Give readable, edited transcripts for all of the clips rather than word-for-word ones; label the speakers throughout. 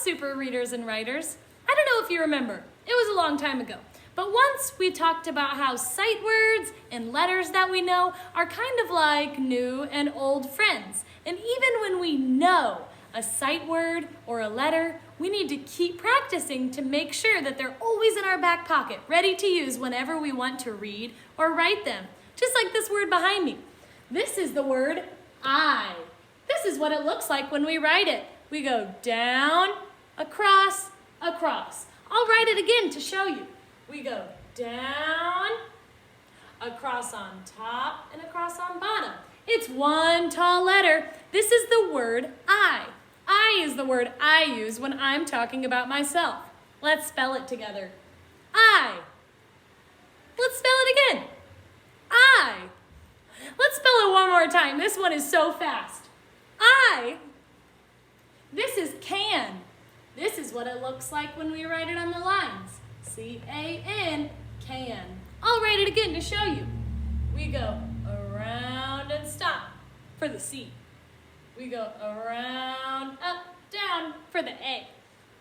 Speaker 1: super readers and writers. I don't know if you remember, it was a long time ago, but once we talked about how sight words and letters that we know are kind of like new and old friends. And even when we know a sight word or a letter, we need to keep practicing to make sure that they're always in our back pocket, ready to use whenever we want to read or write them. Just like this word behind me. This is the word I. This is what it looks like when we write it. We go down, across, across. I'll write it again to show you. We go down, across on top, and across on bottom. It's one tall letter. This is the word I. I is the word I use when I'm talking about myself. Let's spell it together. I. Let's spell it again. I. Let's spell it one more time. This one is so fast. I. This is can. This is what it looks like when we write it on the lines. C-A-N, can. I'll write it again to show you. We go around and stop for the C. We go around, up, down for the A.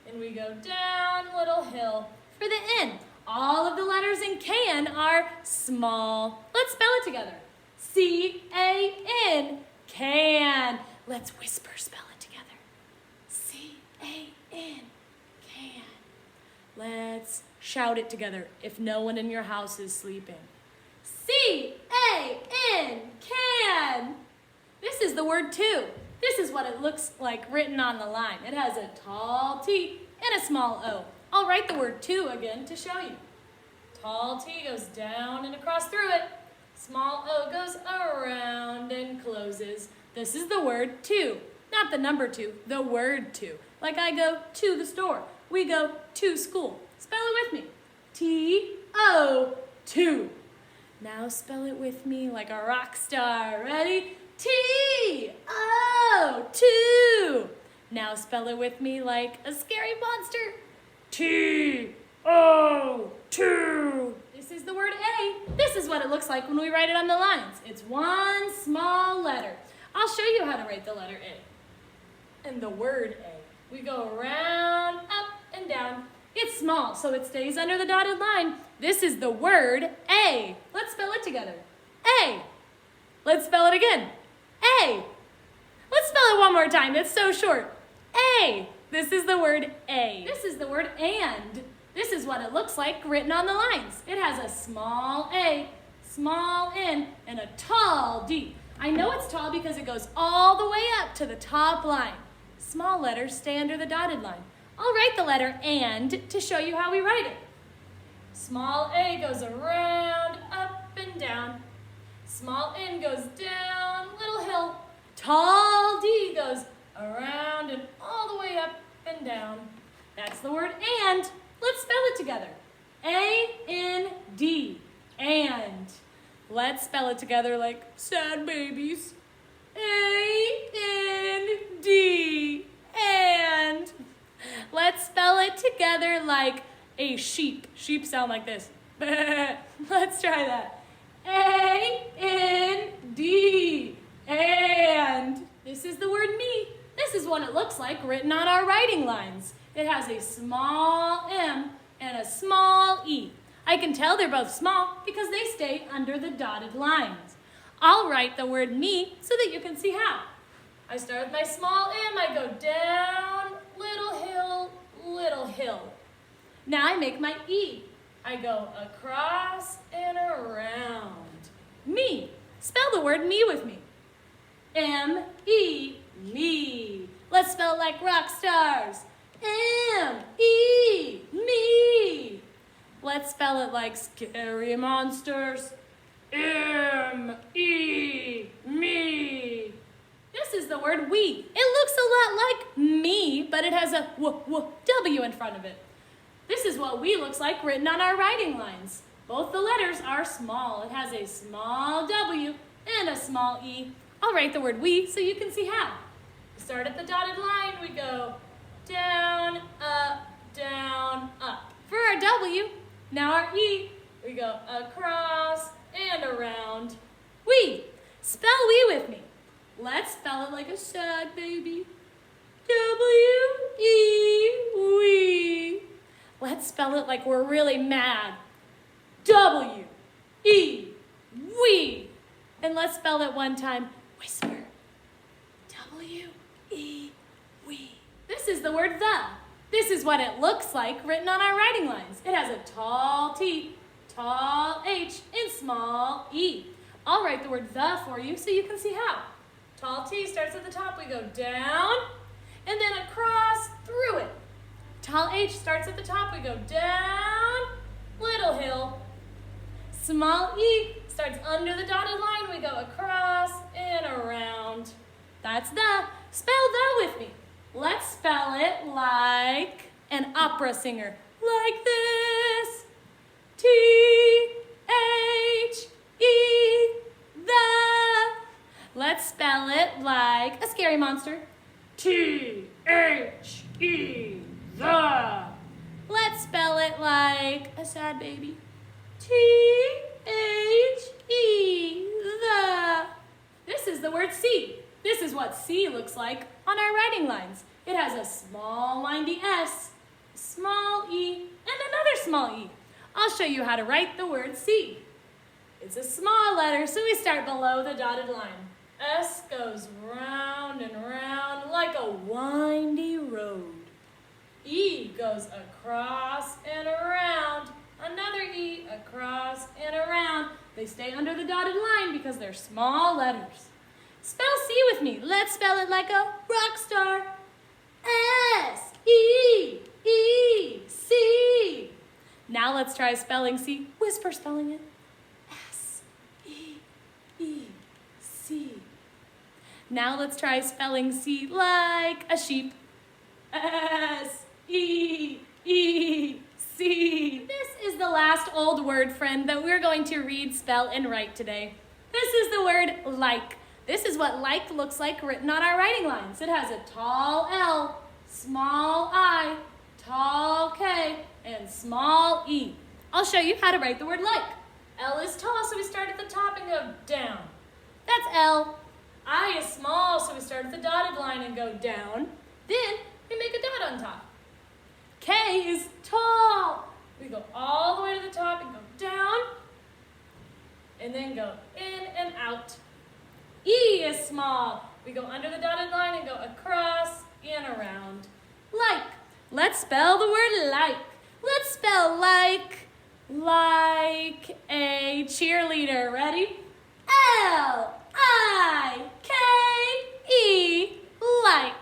Speaker 1: And we go down little hill for the N. All of the letters in can are small. Let's spell it together. C-A-N, can. Let's whisper spell it together. C-A-N, can. Let's shout it together if no one in your house is sleeping. C-A-N, can. This is the word to. This is what it looks like written on the line. It has a tall T and a small O. I'll write the word to again to show you. Tall T goes down and across through it. Small O goes around and closes. This is the word to, not the number two, the word to. Like I go to the store. We go to school. Spell it with me. T-O, to. Now spell it with me like a rock star. Ready? T-O, to. Now spell it with me like a scary monster. T-O, to. This is the word A. This is what it looks like when we write it on the lines. It's one small letter. I'll show you how to write the letter A. And the word A. We go around, up, and down. It's small, so it stays under the dotted line. This is the word A. Let's spell it together. A. Let's spell it again. A. Let's spell it one more time. It's so short. A. This is the word A. This is the word and. This is what it looks like written on the lines. It has a small A, small N, and a tall D. I know it's tall because it goes all the way up to the top line. Small letters stay under the dotted line. I'll write the letter and to show you how we write it. Small A goes around, up and down. Small N goes down, little hill. Tall D goes around and all the way up and down. That's the word and. Let's spell it together. A-N-D, and. Let's spell it together like sad babies. A-N-D, and. Let's spell it together like a sheep. Sheep sound like this. Let's try that. A-N-D, and. This is the word me. This is what it looks like written on our writing lines. It has a small M and a small E. I can tell they're both small because they stay under the dotted lines. I'll write the word me so that you can see how. I start with my small M, I go down, little hill, little hill. Now I make my E. I go across and around. Me. Spell the word me with me. M-E, me. Let's spell it like rock stars. M-E, me. Let's spell it like scary monsters. M-E, me. This is the word we. It looks a lot like me, but it has a W in front of it. This is what we looks like written on our writing lines. Both the letters are small. It has a small W and a small E. I'll write the word we so you can see how. We start at the dotted line. We go down, up. For our W, now our E, we go across and around. We. Spell we with me. Let's spell it like a sad baby. W-E spell it like we're really mad. W-E, we. And let's spell it one time. Whisper. W-E, we. This is the word the. This is what it looks like written on our writing lines. It has a tall T, tall H, and small E. I'll write the word the for you so you can see how. Tall T starts at the top, we go down, and then across through it. Tall H starts at the top, we go down, little hill. Small E starts under the dotted line, we go across and around. That's the. Spell the with me. Let's spell it like an opera singer. Like this. T-H-E, the. Let's spell it like a scary monster. T-H-E, the. Let's spell it like a sad baby. T-H-E, the. This is the word see. This is what C looks like on our writing lines. It has a small windy S, small E, and another small E. I'll show you how to write the word C. It's a small letter, so we start below the dotted line. S goes round and round like a windy road. E goes across and around. Another E across and around. They stay under the dotted line because they're small letters. Spell C with me. Let's spell it like a rock star. S-E-E-C. Now let's try spelling C. Whisper spelling it. S-E-E-C. Now let's try spelling C like a sheep. S-E-E-C. This is the last old word, friend, that we're going to read, spell, and write today. This is the word like. This is what like looks like written on our writing lines. It has a tall L, small I, tall K, and small E. I'll show you how to write the word like. L is tall, so we start at the top and go down. That's L. I is small, so we start at the dotted line and go down. Then we make a dot on top. K is tall. We go all the way to the top and go down, and then go in and out. E is small. We go under the dotted line and go across and around. Like. Let's spell the word like. Let's spell like a cheerleader. Ready? L-I-K-E, like.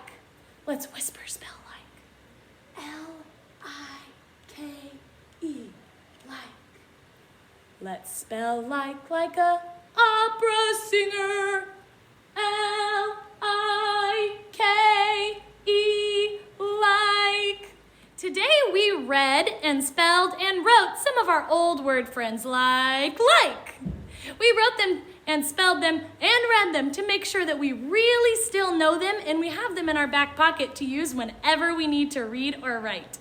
Speaker 1: Let's whisper spell like. L-I-K-E, like. Let's spell like a opera singer. L-I-K-E, like. Today we read and spelled and wrote some of our old word friends like. We wrote them and spelled them and read them to make sure that we really still know them and we have them in our back pocket to use whenever we need to read or write.